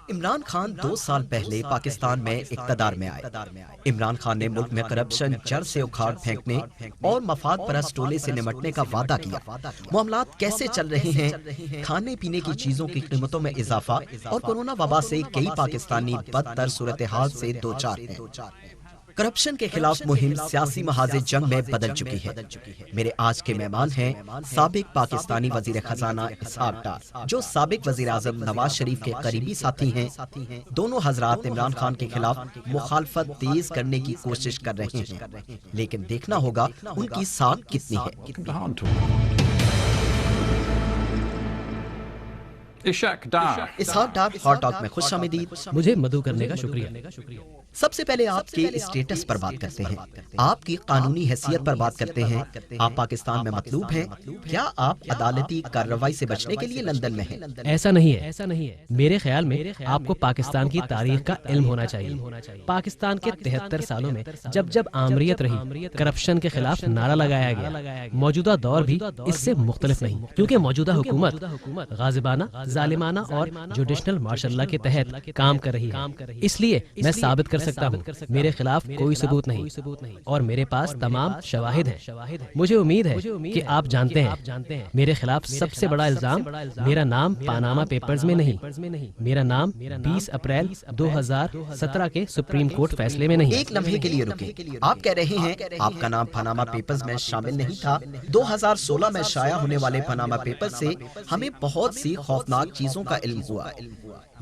عمران خان 2 سال پہلے پاکستان میں اقتدار میں آئے۔ عمران خان نے ملک میں کرپشن جڑ سے اکھاڑ پھینکنے اور مفاد پرست ٹولے سے نمٹنے کا وعدہ کیا۔ معاملات کیسے چل رہے ہیں؟ کھانے پینے کی چیزوں کی قیمتوں میں اضافہ اور کورونا وبا سے کئی پاکستانی بدتر صورتحال سے دوچار ہیں۔ کرپشن کے خلاف مہم سیاسی محاذ جنگ میں بدل چکی ہے۔ میرے آج کے مہمان ہیں سابق پاکستانی وزیر خزانہ اسحاق ڈار، جو سابق وزیر اعظم نواز شریف کے قریبی ساتھی ہیں۔ دونوں حضرات عمران خان کے خلاف مخالفت تیز کرنے کی کوشش کر رہے ہیں، لیکن دیکھنا ہوگا ان کی ساکھ کتنی ہے۔ اسحاق ڈار ہاٹ ٹاک میں خوش آمدید۔ مجھے مدعو کرنے کا شکریہ۔ سب سے پہلے آپ کے اسٹیٹس پر بات کرتے ہیں، آپ کی قانونی حیثیت پر بات کرتے ہیں۔ آپ پاکستان میں مطلوب ہیں، کیا آپ عدالتی کارروائی سے بچنے کے لیے لندن میں ہیں؟ ایسا نہیں ہے۔ میرے خیال میں آپ کو پاکستان کی تاریخ کا علم ہونا چاہیے۔ پاکستان کے 73 سالوں میں جب آمریت رہی، کرپشن کے خلاف نعرہ لگایا گیا۔ موجودہ دور بھی اس سے مختلف نہیں، کیونکہ موجودہ حکومت غاضبانہ، ظالمانہ اور جوڈیشنل ماشاء اللہ کے تحت کام کر رہی ہے۔ اس لیے میں ثابت کر سکتا ہوں میرے خلاف کوئی ثبوت نہیں اور میرے پاس تمام شواہد ہیں۔ مجھے امید ہے کہ آپ جانتے ہیں میرے خلاف سب سے بڑا الزام میرا نام پاناما پیپرز میں نہیں، میرا نام 20 اپریل 2017 کے سپریم کورٹ فیصلے میں نہیں۔ ایک لمحے کے لیے رکیں، آپ کہہ رہے ہیں آپ کا نام پاناما پیپرز میں شامل نہیں تھا۔ 2016 میں شائع ہونے والے پاناما پیپرز سے ہمیں بہت سی خوفناک چیزوں کا علم ہوا۔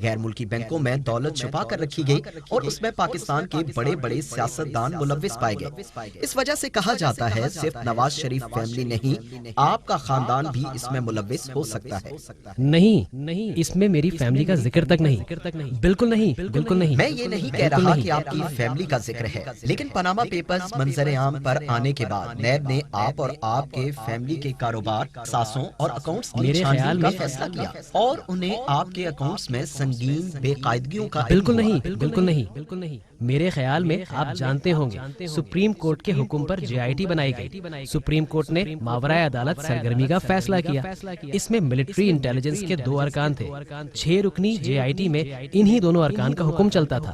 غیر ملکی بینکوں میں دولت چھپا کر رکھی گئی اور اس میں پاکستان کے بڑے بڑے سیاستدان ملوث پائے گئے۔ اس وجہ سے کہا جاتا ہے صرف نواز شریف فیملی نہیں، آپ کا خاندان بھی اس میں ملوث ہو سکتا ہے۔ نہیں، اس میں میری فیملی کا ذکر تک نہیں، بالکل نہیں۔ میں یہ نہیں کہہ رہا کہ آپ کی فیملی کا ذکر ہے، لیکن پاناما پیپرز منظر عام پر آنے کے بعد نیب نے آپ اور آپ کے فیملی کے کاروبار، اثاثوں اور اکاؤنٹس کی چھانبین کا فیصلہ کیا اور انہیں آپ کے اکاؤنٹس میں سنگین بے قاعدگیوں کا بالکل نہیں۔ میرے خیال میں آپ جانتے ہوں گے سپریم کورٹ کے حکم پر JIT بنائی گئی۔ سپریم کورٹ نے ماورائے عدالت سرگرمی کا فیصلہ کیا۔ اس میں ملٹری انٹیلیجنس کے 2 ارکان تھے۔ 6 رکنی JIT میں انہی دونوں ارکان کا حکم چلتا تھا۔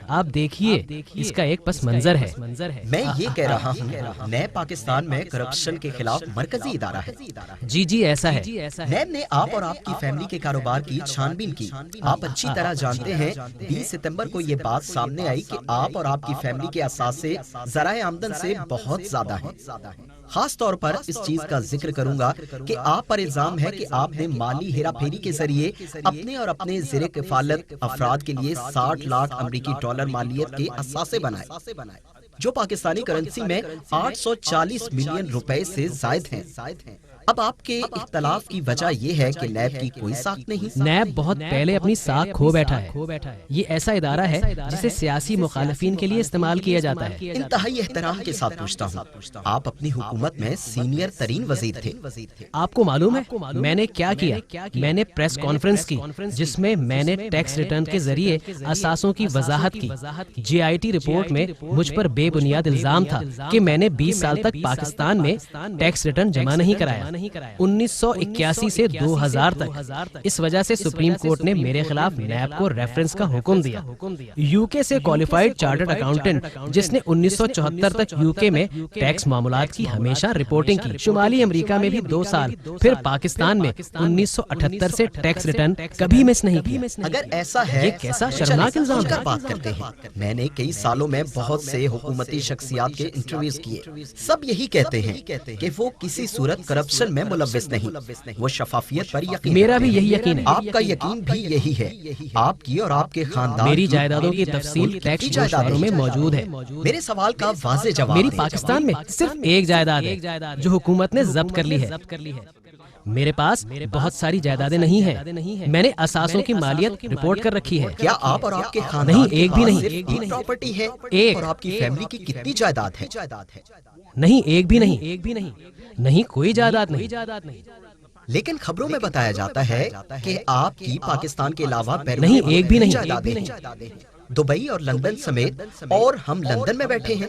آپ دیکھیے اس کا ایک پس منظر ہے۔ میں یہ کہہ رہا ہوں نیب پاکستان میں کرپشن کے خلاف مرکزی ادارہ ہے۔ جی ایسا ہے۔ نیب نے آپ اور آپ کی فیملی کے کاروبار کی چھانبین کی۔ آپ اچھی طرح جانتے ہیں 20 ستمبر کو یہ بات سامنے آئی کہ آپ اور آپ کی فیملی کے اثاثے ذرائع آمدن سے بہت زیادہ ہیں۔ خاص طور پر اس چیز کا ذکر کروں گا کہ آپ پر الزام ہے کہ آپ نے مالی ہیرا پھیری کے ذریعے اپنے اور اپنے زیر کفالت افراد کے لیے 60 لاکھ امریکی ڈالر مالیت کے اثاثے بنائے، جو پاکستانی کرنسی میں 840 ملین روپے سے زائد ہیں۔ اب آپ کے اختلاف کی وجہ یہ ہے کہ نیب کی کوئی ساکھ نہیں۔ نیب بہت پہلے اپنی ساکھ کھو بیٹھا ہے۔ یہ ایسا ادارہ ہے جسے سیاسی مخالفین کے لیے استعمال کیا جاتا ہے۔ انتہائی احترام کے ساتھ پوچھتا ہوں، آپ اپنی حکومت میں سینئر ترین وزیر تھے۔ آپ کو معلوم ہے میں نے کیا کیا؟ میں نے پریس کانفرنس کی جس میں میں نے ٹیکس ریٹرن کے ذریعے اثاثوں کی وضاحت کی۔ JIT رپورٹ میں مجھ پر بے بنیاد الزام تھا کہ میں نے 20 سال تک پاکستان میں ٹیکس ریٹرن جمع نہیں کرایا، 1981 سے 2000 تک۔ اس وجہ سے سپریم کورٹ نے میرے خلاف نیب کو ریفرنس کا حکم دیا۔ UK سے کوالیفائڈ چارٹرڈ اکاؤنٹنٹ جس نے 1974 تک UK میں ٹیکس معاملات کی ہمیشہ رپورٹنگ کی، شمالی امریکہ میں بھی 2 سال، پھر پاکستان میں 1978 سے ٹیکس ریٹرن کبھی مس نہیں کیا۔ اگر ایسا ہے، یہ کیسا شرمناک الزام ہے؟ بات کرتے ہیں۔ میں نے کئی سالوں میں بہت سے حکومتی شخصیات کے انٹرویوز کیے، سب یہی کہتے ہیں کہ وہ کسی صورت کرپشن میں ملوث نہیں، وہ شفافیت پر یقین۔ میرا بھی یہی یقین ہے۔ آپ کا یقین بھی یہی ہے۔ آپ کی اور آپ کے خاندان میری جائیدادوں کی تفصیل ٹیکس گوشواروں میں موجود ہے۔ میرے سوال کا واضح جواب میری پاکستان میں صرف ایک جائیداد ہے جو حکومت نے ضبط کر لی ہے۔ میرے پاس بہت ساری جائیدادیں نہیں ہیں۔ میں نے اثاثوں کی مالیت رپورٹ کر رکھی ہے۔ کیا آپ اور آپ کے خاندان نہیں، ایک بھی نہیں۔ ایک پراپرٹی ہے ایک، اور آپ کی فیملی کی کتنی جائیداد ہے؟ نہیں، ایک بھی نہیں، کوئی جائیداد نہیں۔ لیکن خبروں میں بتایا جاتا ہے کہ آپ کی پاکستان کے علاوہ نہیں، ایک بھی نہیں۔ جائیدادیں ہیں، دبئی اور لندن سمیت، اور ہم لندن میں بیٹھے ہیں۔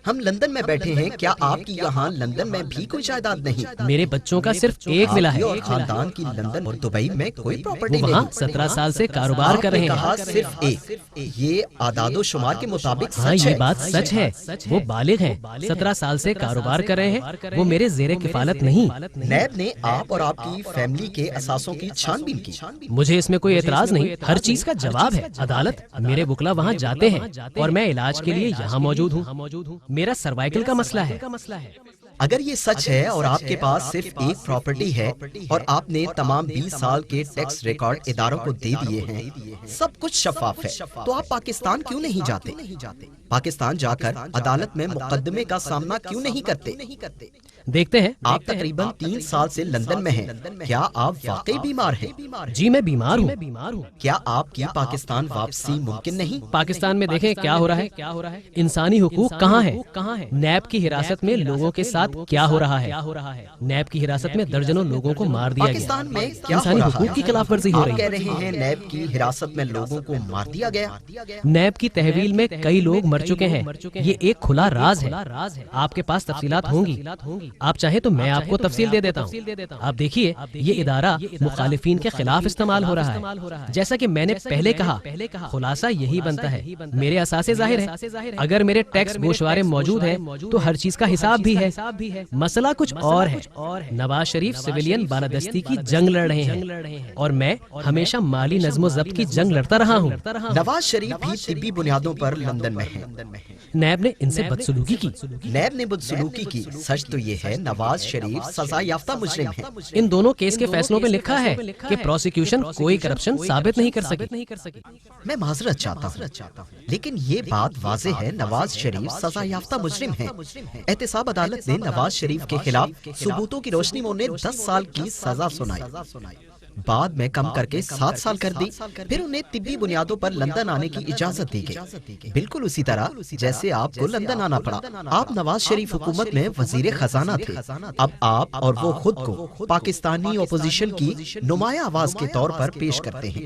ہم لندن میں بیٹھے ہیں، کیا آپ کی یہاں لندن میں بھی کوئی جائیداد نہیں؟ میرے بچوں کا صرف ایک ملا ہے، اور خاندان کی لندن اور دبئی میں کوئی وہ پراپرٹی وہاں نہیں۔ 17 سال سے کاروبار کر رہے کہا ہیں۔ صرف ایک، یہ اعداد و شمار کے مطابق ہاں سچ یہ ہے۔ بات سچ ہے، وہ بالغ ہیں، 17 سال سے کاروبار کر رہے ہیں، وہ میرے زیر کفالت نہیں۔ نیب نے آپ اور آپ کی فیملی کے اثاثوں کی چھان بین کی۔ مجھے اس میں کوئی اعتراض نہیں، ہر چیز کا جواب ہے۔ عدالت، میرے وکلا وہاں جاتے ہیں اور میں علاج کے لیے یہاں موجود ہوں۔ میرا سروائیکل کا مسئلہ ہے۔ اگر یہ سچ ہے اور آپ کے پاس صرف ایک پراپرٹی ہے اور آپ نے تمام 20 سال کے ٹیکس ریکارڈ اداروں کو دے دیے ہیں، سب کچھ شفاف ہے، تو آپ پاکستان کیوں نہیں جاتے؟ پاکستان جا کر عدالت میں مقدمے کا سامنا کیوں نہیں کرتے؟ دیکھتے ہیں۔ آپ تقریباً 3 سال سے لندن میں ہیں، کیا آپ واقعی بیمار ہیں؟ جی میں بیمار ہوں۔ کیا آپ کی پاکستان واپسی ممکن نہیں؟ پاکستان میں دیکھیں کیا ہو رہا ہے، انسانی حقوق کہاں ہے؟ نیب کی حراست میں لوگوں کے ساتھ کیا ہو رہا ہے؟ نیب کی حراست میں درجنوں لوگوں کو مار دیا گیا۔ پاکستان میں کیا ہو انسانی رہا حقوق کی خلاف ورزی ہو آپ رہی کہہ ہے۔ رہے ہیں نیب کی حراست میں لوگوں کو مار دیا گیا؟ نیب کی تحویل میں کئی لوگ مر چکے ہیں، یہ ایک کھلا راز ہے۔ آپ کے پاس تفصیلات ہوں گی، آپ چاہیں تو میں آپ کو تفصیل دے دیتا ہوں۔ آپ دیکھیے، یہ ادارہ مخالفین کے خلاف استعمال ہو رہا ہے۔ جیسا کہ میں نے پہلے کہا، خلاصہ یہی بنتا ہے، میرے اثاثے ظاہر ہیں، اگر میرے ٹیکس گوشوارے موجود ہیں تو ہر چیز کا حساب بھی ہے۔ مسئلہ کچھ اور ہے، نواز شریف سویلین بالادستی کی جنگ لڑ رہے ہیں اور میں ہمیشہ مالی نظم و ضبط کی جنگ لڑتا رہا ہوں۔ نواز شریف بھی طبی بنیادوں پر لندن میں ہیں۔ نیب نے ان سے بدسلوکی کی۔ نیب نے بدسلوکی کی، سچ تو یہ ہے نواز شریف سزا یافتہ مجرم ہیں۔ ان دونوں کیس کے فیصلوں پہ لکھا ہے کہ پروسیکیوشن کوئی کرپشن ثابت نہیں کر سکی۔ میں معذرت چاہتا ہوں، لیکن یہ بات واضح ہے نواز شریف سزا یافتہ مجرم ہیں۔ احتساب عدالت نے نواز شریف کے خلاف ثبوتوں کی روشنی میں انہیں 10 سال کی سزا سنائی، بعد میں کم کر کے 7 سال کر دی، پھر انہیں طبی بنیادوں پر لندن آنے کی اجازت دی گئی، بالکل اسی طرح جیسے آپ کو لندن آنا پڑا۔ آپ نواز شریف حکومت میں وزیر خزانہ تھے، اب آپ اور وہ خود کو پاکستانی اپوزیشن کی نمایاں آواز کے طور پر پیش کرتے ہیں۔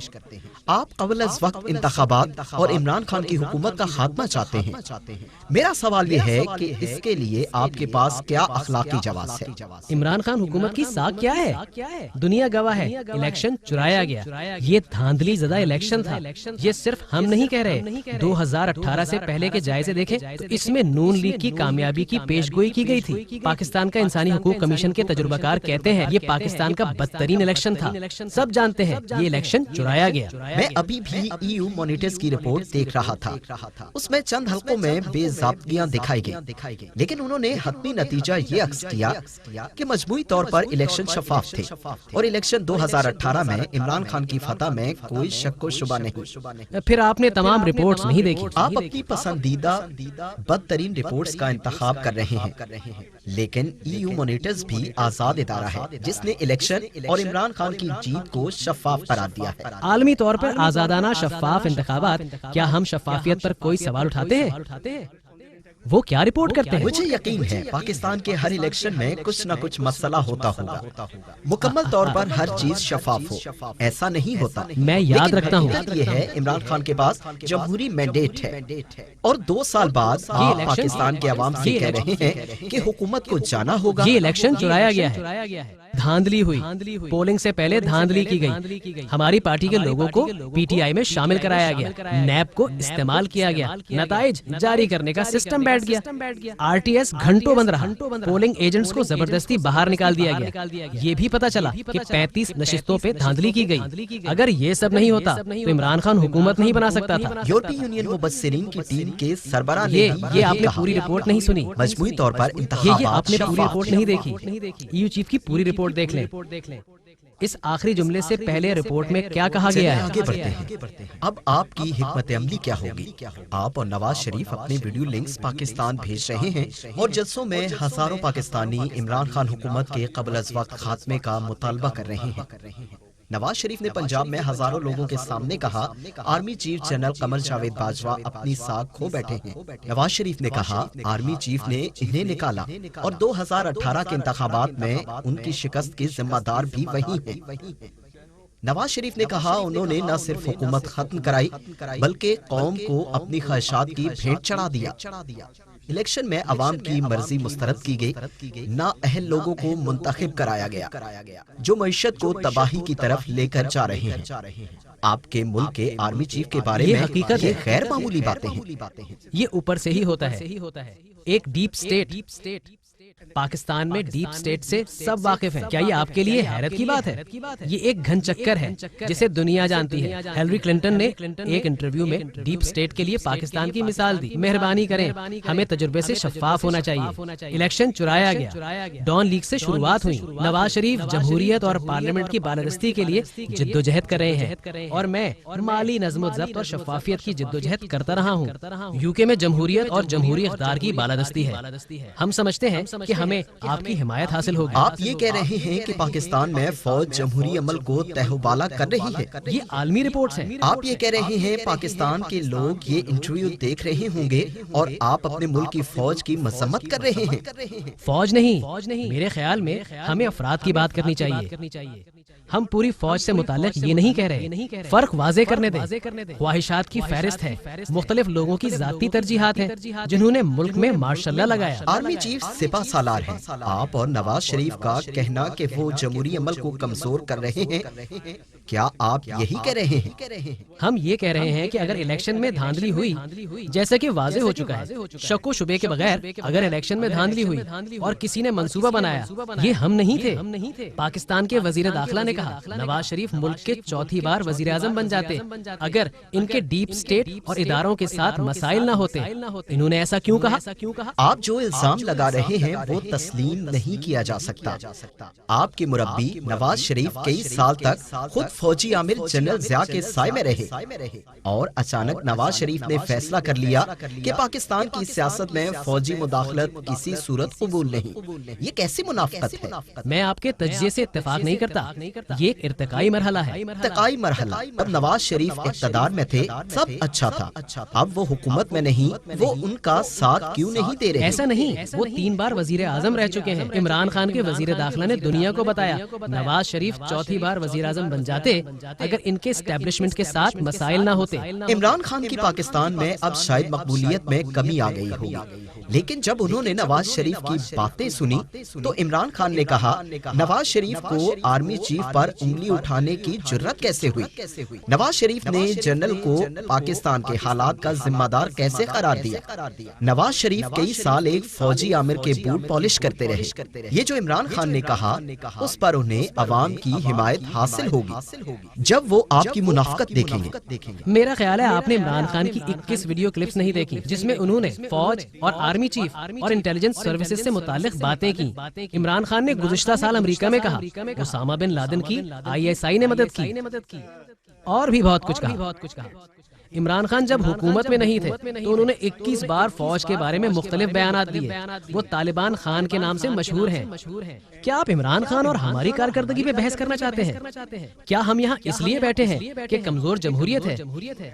آپ قبل از وقت انتخابات اور عمران خان کی حکومت کا خاتمہ چاہتے ہیں۔ میرا سوال یہ ہے کہ اس کے لیے آپ کے پاس کیا اخلاقی جواز ہے؟ عمران خان حکومت کی ساکھ کیا ہے؟ دنیا گواہ ہے، الیکشن چرایا گیا، یہ دھاندلی زدہ الیکشن تھا۔ یہ صرف ہم نہیں کہہ رہے، 2018 سے پہلے کے جائزے دیکھیں تو اس میں نون لیگ کی کامیابی کی پیش گوئی کی گئی تھی۔ پاکستان کا انسانی حقوق کمیشن کے تجربہ کار کہتے ہیں یہ پاکستان کا بدترین الیکشن تھا، سب جانتے ہیں یہ الیکشن چرایا گیا۔ میں ابھی بھی EU مانیٹرز کی رپورٹ دیکھ رہا تھا، اس میں چند حلقوں میں بے ضابطگیاں دکھائی گئی، لیکن انہوں نے حتمی نتیجہ یہ عکس کیا کہ مجموعی طور پر الیکشن شفاف تھے اور الیکشن 2018 میں عمران خان کی فتح میں کوئی شک و شبہ نہیں۔ پھر آپ نے تمام رپورٹس نہیں دیکھی۔ آپ اپنی پسندیدہ بدترین رپورٹس کا انتخاب کر رہے ہیں، لیکن EU مانیٹرز بھی آزاد ادارہ ہے جس نے الیکشن اور عمران خان کی جیت کو شفاف قرار دیا ہے۔ عالمی طور پر آزادانہ شفاف انتخابات، کیا ہم شفافیت پر کوئی سوال اٹھاتے ہیں؟ وہ کیا رپورٹ کرتے ہیں؟ مجھے یقین ہے پاکستان کے ہر الیکشن میں کچھ نہ کچھ مسئلہ ہوتا ہوگا، مکمل طور پر ہر چیز شفاف ہو، ایسا نہیں ہوتا۔ میں یاد رکھتا ہوں، حقیقت یہ ہے عمران خان کے پاس جمہوری مینڈیٹ ہے اور 2 سال بعد آپ پاکستان کے عوام سے کہہ رہے ہیں کہ حکومت کو جانا ہوگا۔ یہ الیکشن چرایا گیا ہے، دھاندلی ہوئی، پولنگ سے پہلے دھاندلی کی گئی، ہماری پارٹی کے لوگوں کو PTI میں شامل کرایا گیا، نیب کو استعمال کیا گیا، نتائج جاری کرنے کا سسٹم بیٹھ گیا، RTS گھنٹوں بند رہا، پولنگ ایجنٹس کو زبردستی باہر نکال دیا گیا۔ یہ بھی پتا چلا کہ 35 نشستوں پہ دھاندلی کی گئی۔ اگر یہ سب نہیں ہوتا تو عمران خان حکومت نہیں بنا سکتا تھا۔ یورپی یونین مبصرین کی ٹیم کے سربراہ نے یہ آپ نے پوری رپورٹ نہیں سنی، مجموعی طور پر یہ آپ نے پوری رپورٹ نہیں دیکھی، EU چیف کی پوری رپورٹ دیکھ لیں۔ اس آخری جملے سے پہلے رپورٹ میں کیا کہا گیا ہے؟ آگے بڑھتے ہیں۔ اب آپ کی حکمت عملی کیا ہوگی؟ آپ اور نواز شریف اپنے ویڈیو لنکس پاکستان بھیج رہے ہیں اور جلسوں میں ہزاروں پاکستانی عمران خان حکومت کے قبل از وقت خاتمے کا مطالبہ کر رہے ہیں۔ نواز شریف نے پنجاب میں ہزاروں لوگوں کے سامنے کہا army chief general Qamar Javed Bajwa اپنی ساکھ کھو بیٹھے ہیں۔ نواز شریف نے کہا آرمی چیف نے انہیں نکالا اور 2018 کے انتخابات میں ان کی شکست کے ذمہ دار بھی وہی ہیں۔ نواز شریف نے کہا انہوں نے نہ صرف حکومت ختم کرائی بلکہ قوم کو اپنی خواہشات کی بھیٹ چڑھا دیا۔ الیکشن میں عوام کی مرضی مسترد کی گئی، نااہل لوگوں کو منتخب کرایا گیا جو معیشت کو تباہی کی طرف لے کر جا رہے ہیں۔ آپ کے ملک کے آرمی چیف کے بارے میں حقیقت یہ غیر معمولی باتیں ہیں۔ یہ اوپر سے ہی ہوتا ہے۔ ایک ڈیپ سٹیٹ، پاکستان میں ڈیپ سٹیٹ سے سب واقف ہیں۔ کیا یہ آپ کے لیے حیرت کی بات ہے؟ یہ ایک گھن چکر ہے جسے دنیا جانتی ہے۔ ہیلری کلنٹن نے ایک انٹرویو میں ڈیپ سٹیٹ کے لیے پاکستان کی مثال دی۔ مہربانی کریں، ہمیں تجربے سے شفاف ہونا چاہیے۔ الیکشن چرایا گیا، ڈان لیگ سے شروعات ہوئی۔ نواز شریف جمہوریت اور پارلیمنٹ کی بالادستی کے لیے جدوجہد کر رہے ہیں اور میں مالی نظم و ضبط اور شفافیت کی جدوجہد کرتا رہا ہوں۔ یو کے میں جمہوریت اور جمہوری اقدار کی بالادستی ہے۔ ہم سمجھتے ہیں کہ ہمیں آپ کی حمایت حاصل ہوگی۔ آپ یہ کہہ رہے ہیں کہ پاکستان میں فوج جمہوری عمل کو تہو بالا کر رہی ہے؟ یہ عالمی رپورٹس ہیں۔ آپ یہ کہہ رہے ہیں پاکستان کے لوگ یہ انٹرویو دیکھ رہے ہوں گے اور آپ اپنے ملک کی فوج کی مذمت کر رہے ہیں؟ فوج نہیں، میرے خیال میں ہمیں افراد کی بات کرنی چاہیے۔ ہم پوری فوج سے متعلق یہ نہیں کہہ رہے۔ فرق واضح کرنے دیں۔ خواہشات کی فہرست ہے، مختلف لوگوں کی ذاتی ترجیحات ہیں جنہوں نے ملک میں ماشاء اللہ لگایا۔ آرمی چیف سپہ سالار ہیں، آپ اور نواز شریف کا کہنا کہ وہ جمہوری عمل کو کمزور کر رہے ہیں، کیا آپ یہی کہہ رہے ہیں؟ ہم یہ کہہ رہے ہیں کہ اگر الیکشن میں دھاندلی ہوئی، جیسا کہ واضح ہو چکا ہے، شک و شبے کے بغیر اگر الیکشن میں دھاندلی ہوئی اور کسی نے منصوبہ بنایا، یہ ہم نہیں تھے۔ پاکستان کے وزیر داخلہ نے کہا نواز شریف ملک کے چوتھی بار وزیر اعظم بن جاتے اگر ان کے ڈیپ سٹیٹ اور اداروں کے ساتھ مسائل نہ ہوتے۔ انہوں نے ایسا کیوں کہا؟ آپ جو الزام لگا رہے ہیں وہ تسلیم نہیں کیا جا سکتا۔ آپ کے مربی نواز شریف کئی سال تک خود فوجی عامر جنرل ضیاء کے سائے میں رہے اور اچانک نواز شریف نے فیصلہ کر لیا کہ پاکستان کی سیاست میں فوجی مداخلت کسی صورت قبول نہیں۔ یہ کیسی منافقت ہے؟ میں آپ کے تجزیے سے اتفاق نہیں کرتا۔ یہ ایک ارتقائی مرحلہ ہے۔ ارتقائی مرحلہ؟ اب نواز شریف اقتدار میں تھے، سب اچھا تھا، اب وہ حکومت میں نہیں، وہ ان کا ساتھ کیوں نہیں دے رہے؟ ایسا نہیں، وہ 3 بار وزیر اعظم رہ چکے ہیں۔ عمران خان کے وزیر داخلہ نے دنیا کو بتایا نواز شریف چوتھی بار وزیر اعظم بن جاتے اگر ان کے اسٹیبلشمنٹ کے ساتھ مسائل نہ ہوتے۔ عمران خان کی پاکستان میں اب شاید مقبولیت میں کمی آ گئی ہوگی، لیکن جب انہوں نے نواز شریف کی باتیں سنی تو عمران خان نے کہا نواز شریف کو آرمی چیف پر انگلی اٹھانے کی جرت کیسے ہوئی؟ نواز شریف نے جنرل کو پاکستان کے حالات کا ذمہ دار کیسے قرار دیا؟ نواز شریف کئی سال ایک فوجی عامر کے بوٹ پالش کرتے رہے۔ یہ جو عمران خان نے کہا اس پر انہیں عوام کی حمایت حاصل ہوگی جب وہ آپ کی منافقت دیکھیں گے۔ میرا خیال ہے آپ نے عمران خان کی 21 ویڈیو کلپس نہیں دیکھی جس میں انہوں نے فوج اور آرمی چیف اور انٹیلیجنس سروسز سے متعلق باتیں کی۔ عمران خان نے گزشتہ سال امریکہ میں کہا اسامہ بن لادن کی ISI نے مدد کی اور بھی بہت کچھ کہا۔ عمران خان جب حکومت میں نہیں تھے تو انہوں نے 21 بار فوج کے بارے میں مختلف بیانات دیے۔ وہ طالبان خان کے نام سے مشہور ہیں۔ کیا آپ عمران خان اور ہماری کارکردگی پہ بحث کرنا چاہتے ہیں؟ کیا ہم یہاں اس لیے بیٹھے ہیں کہ کمزور جمہوریت ہے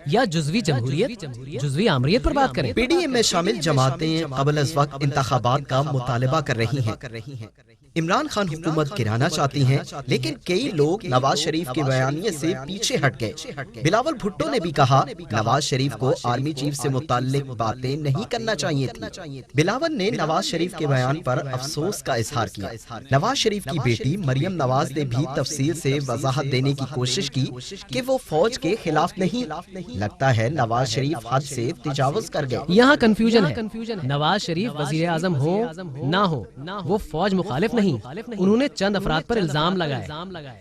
یا جزوی جمہوریت، جزوی آمریت پر بات کریں؟ PDM میں شامل جماعتیں قبل از وقت انتخابات کا مطالبہ کر رہی ہیں۔ عمران خان حکومت گرانا چاہتی ہیں، لیکن کئی لوگ نواز شریف کے بیانیے سے پیچھے ہٹ گئے۔ بلاول بھٹو نے بھی کہا نواز شریف کو آرمی چیف سے متعلق باتیں نہیں کرنا چاہیے تھی۔ بلاول نے نواز شریف کے بیان پر افسوس کا اظہار کیا۔ نواز شریف کی بیٹی مریم نواز نے بھی تفصیل سے وضاحت دینے کی کوشش کی کہ وہ فوج کے خلاف نہیں۔ لگتا ہے نواز شریف حد سے تجاوز کر گئے۔ یہاں کنفیوژن ہے۔ نواز شریف وزیر اعظم ہو نہ ہو، وہ فوج مخالف نہیں، انہوں نے چند افراد پر الزام لگائے۔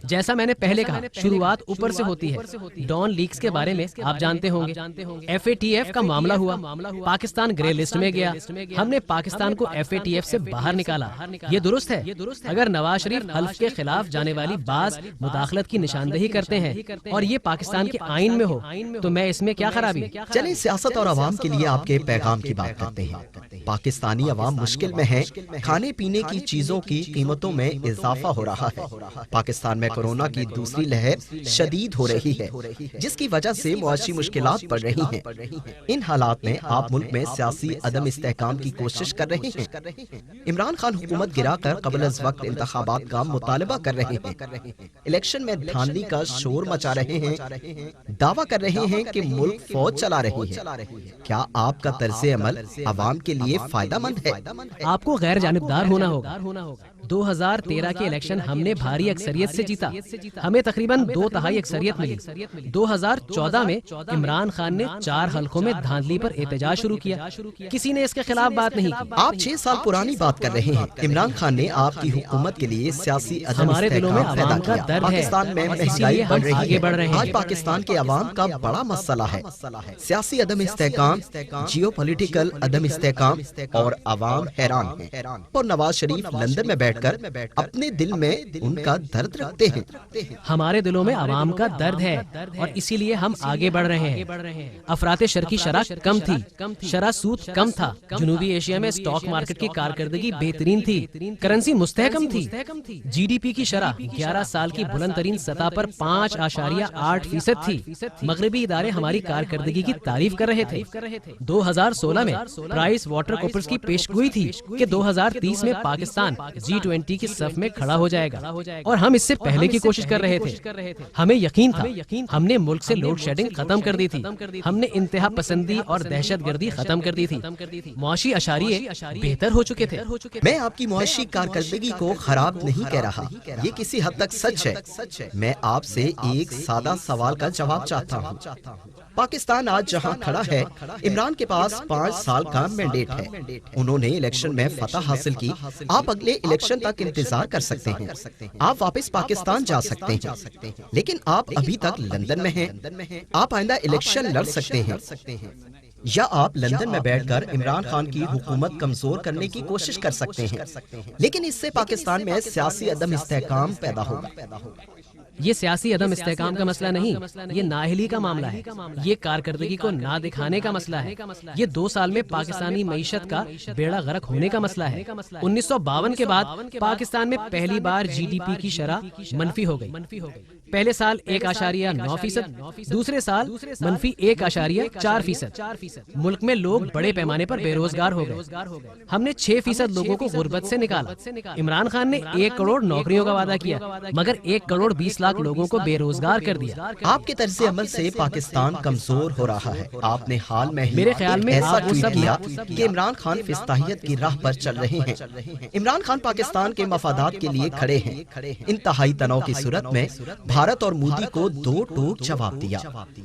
جیسا میں نے پہلے کہا شروعات اوپر سے ہوتی ہے۔ ڈان لیکس کے بارے میں آپ جانتے ہوں گے، FATF کا معاملہ ہوا، پاکستان گرے لسٹ میں گیا، ہم نے پاکستان کو FATF سے باہر نکالا۔ یہ درست ہے؟ اگر نواز شریف حلف کے خلاف جانے والی بعض مداخلت کی نشاندہی کرتے ہیں اور یہ پاکستان کے آئین میں ہو تو میں اس میں کیا خرابی؟ چلیں سیاست اور عوام کے لیے آپ کے پیغام کی بات کرتے ہیں۔ پاکستانی عوام مشکل میں ہے، کھانے پینے کی چیزوں کی قیمتوں میں اضافہ ہو رہا ہے۔ پاکستان میں کورونا کی دوسری لہر شدید ہو رہی ہے، جس کی وجہ سے معاشی مشکلات بڑھ رہی ہیں۔ ان حالات میں آپ ملک میں سیاسی عدم استحکام کی کوشش کر رہے ہیں۔ عمران خان حکومت گرا کر قبل از وقت انتخابات کا مطالبہ کر رہے ہیں، الیکشن میں دھاندلی کا شور مچا رہے ہیں، دعویٰ کر رہے ہیں کہ ملک فوج چلا رہی ہے۔ کیا آپ کا طرز عمل عوام کے لیے فائدہ مند ہے؟ آپ کو غیر جانبدار ہونا ہوگا۔ 2013 کے الیکشن ہم نے بھاری اکثریت سے جیتا، ہمیں تقریباً 2/3 اکثریت ملی۔ 2014 میں عمران خان نے 4 حلقوں میں دھاندلی پر احتجاج شروع کیا، کسی نے اس کے خلاف بات نہیں کی۔ آپ 6 سال پرانی بات کر رہے ہیں۔ عمران خان نے آپ کی حکومت کے لیے سیاسی عدم ہمارے دلوں میں استحکام پیدا عوام کا کیا۔ درد ہے، پاکستان میں اور اسی مہنگائی لیے ہم بڑھ رہی آگے بڑھ رہے ہے۔ ہیں۔ آج پاکستان کے عوام کا بڑا مسئلہ ہے سیاسی عدم استحکام، جیو پولیٹیکل عدم استحکام، اور عوام حیران ہیں۔ اور نواز شریف لندن میں بیٹھ کر اپنے دل میں ان کا درد رکھتے ہیں۔ ہمارے دلوں میں عوام کا درد ہے، اور اسی لیے ہم آگے بڑھ رہے ہیں۔ افراط شر کی شرح کم تھی، شرح سود کم تھا، جنوبی ایشیا میں اسٹاک مارکیٹ کی کارکردگی بہترین تھی، کرنسی مستحکم تھی، جی ڈی پی کی شرح 11 سال کی بلند ترین سطح پر 5.8% تھی۔ مغربی ادارے ہماری کارکردگی کی تعریف کر رہے تھے۔ 2016 میں پرائس واٹر کوپرز کی پیشگوئی تھی کہ 2030 میں پاکستان G20 کی صف میں کھڑا ہو جائے گا، اور ہم اس سے پہلے کی کوشش کر رہے تھے۔ ہمیں یقین تھا، ہم نے ملک سے لوڈ شیڈنگ ختم کر دی تھی، ہم نے انتہا پسندی اور دہشت گردی ختم کر دی تھی، معاشی اشاریے بہتر ہو چکے تھے۔ میں آپ کی معاشی کارکردگی کو خراب نہیں کہہ رہا، یہ کسی حد تک سچ ہے۔ میں آپ سے ایک سادہ سوال کا جواب چاہتا ہوں۔ پاکستان آج جہاں کھڑا ہے، عمران کے پاس 5 سال کا مینڈیٹ ہے، انہوں نے الیکشن میں فتح حاصل کی۔ آپ اگلے الیکشن تک انتظار کر سکتے ہیں، آپ واپس پاکستان جا سکتے ہیں، لیکن آپ ابھی تک لندن میں ہیں۔ آپ آئندہ الیکشن لڑ سکتے ہیں، یا آپ لندن میں بیٹھ کر عمران خان کی حکومت کمزور کرنے کی کوشش کر سکتے ہیں، لیکن اس سے پاکستان میں سیاسی عدم استحکام پیدا ہوگا۔ یہ سیاسی عدم استحکام کا مسئلہ نہیں، یہ نااہلی کا معاملہ ہے، یہ کارکردگی کو نہ دکھانے کا مسئلہ ہے، یہ 2 سال میں پاکستانی معیشت کا بیڑا غرق ہونے کا مسئلہ ہے۔ 1952 کے بعد پاکستان میں پہلی بار جی ڈی پی کی شرح منفی ہو گئی۔ پہلے سال 1.9%، دوسرے سال -1.4%۔ ملک میں لوگ بڑے پیمانے پر بے روزگار ہو گئے۔ ہم نے 6% لوگوں کو غربت سے نکالا۔ عمران خان نے 1 کروڑ نوکریوں کا وعدہ کیا، مگر 1 کروڑ 20 لاکھ لوگوں کو بے روزگار کر دیا۔ آپ کے طرز عمل سے پاکستان کمزور ہو رہا ہے۔ آپ نے حال میں ہی میرے خیال میں ایسا آپ وہ ٹویٹ سب کیا کہ عمران خان فستاحیت کی راہ پر چل رہے ہیں۔ عمران خان پاکستان کے مفادات کے لیے کھڑے ہیں۔ انتہائی تناؤ کی صورت میں بھارت اور مودی کو 2 ٹوک جواب دیا۔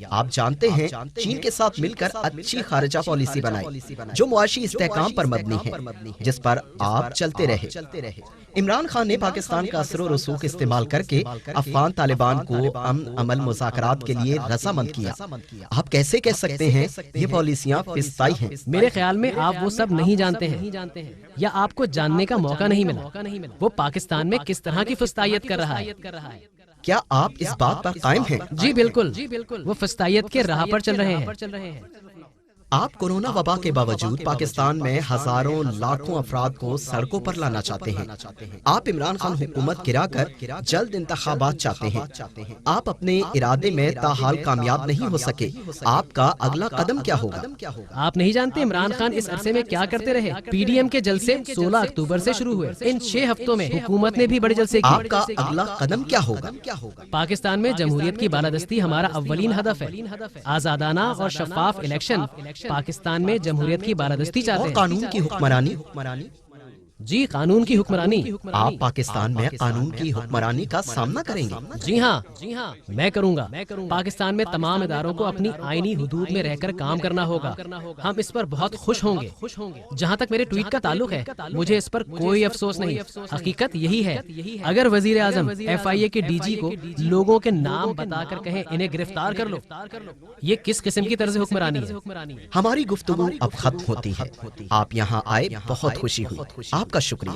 آپ جانتے ہیں چین کے ساتھ مل کر اچھی خارجہ پالیسی بنائی جو معاشی استحکام پر مبنی ہے، جس پر آپ چلتے رہے۔ عمران خان نے پاکستان کا اثر و رسوخ استعمال کر کے افغان طالبان کو امن عمل مذاکرات کے لیے رضامند کیا۔ آپ کیسے کہہ سکتے ہیں یہ پالیسیاں فسطائی ہیں؟ میرے خیال میں آپ وہ سب نہیں جانتے ہیں، یا آپ کو جاننے کا موقع نہیں ملا وہ پاکستان میں کس طرح کی فسطائیت کر رہا ہے۔ کیا آپ اس بات پر قائم ہیں؟ جی بالکل، وہ فسطائیت کے راہ پر چل رہے ہیں۔ آپ کورونا وبا کے باوجود پاکستان میں ہزاروں لاکھوں افراد کو سڑکوں پر لانا چاہتے ہیں۔ آپ عمران خان حکومت گرا کر جلد انتخابات چاہتے ہیں۔ آپ اپنے ارادے میں تاحال کامیاب نہیں ہو سکے، آپ کا اگلا قدم کیا ہوگا؟ آپ نہیں جانتے عمران خان اس عرصے میں کیا کرتے رہے؟ پی ڈی ایم کے جلسے 16 اکتوبر سے شروع ہوئے، ان 6 ہفتوں میں حکومت نے بھی بڑے جلسے کیے۔ آپ کا اگلا قدم کیا ہوگا؟ پاکستان میں جمہوریت کی بالادستی ہمارا اولین ہدف ہے۔ آزادانہ اور شفاف الیکشن پاکستان میں جمہوریت کی بالادستی چاہتے اور ہیں۔ قانون کی حکمرانی؟ جی قانون کی حکمرانی۔ آپ پاکستان میں قانون کی حکمرانی کا سامنا کریں گے؟ جی ہاں میں کروں گا۔ پاکستان میں تمام اداروں کو اپنی آئینی حدود میں رہ کر کام کرنا ہوگا۔ ہم اس پر بہت خوش ہوں گے۔ جہاں تک میرے ٹویٹ کا تعلق ہے، مجھے اس پر کوئی افسوس نہیں۔ حقیقت یہی ہے، اگر وزیر اعظم FIA کے DG کو لوگوں کے نام بتا کر کہیں انہیں گرفتار کر لو، یہ کس قسم کی طرز حکمرانی ہے؟ ہماری گفتگو اب ختم ہوتی ہے۔ آپ یہاں آئے بہت خوشی ہوئی، آپ کا شکریہ۔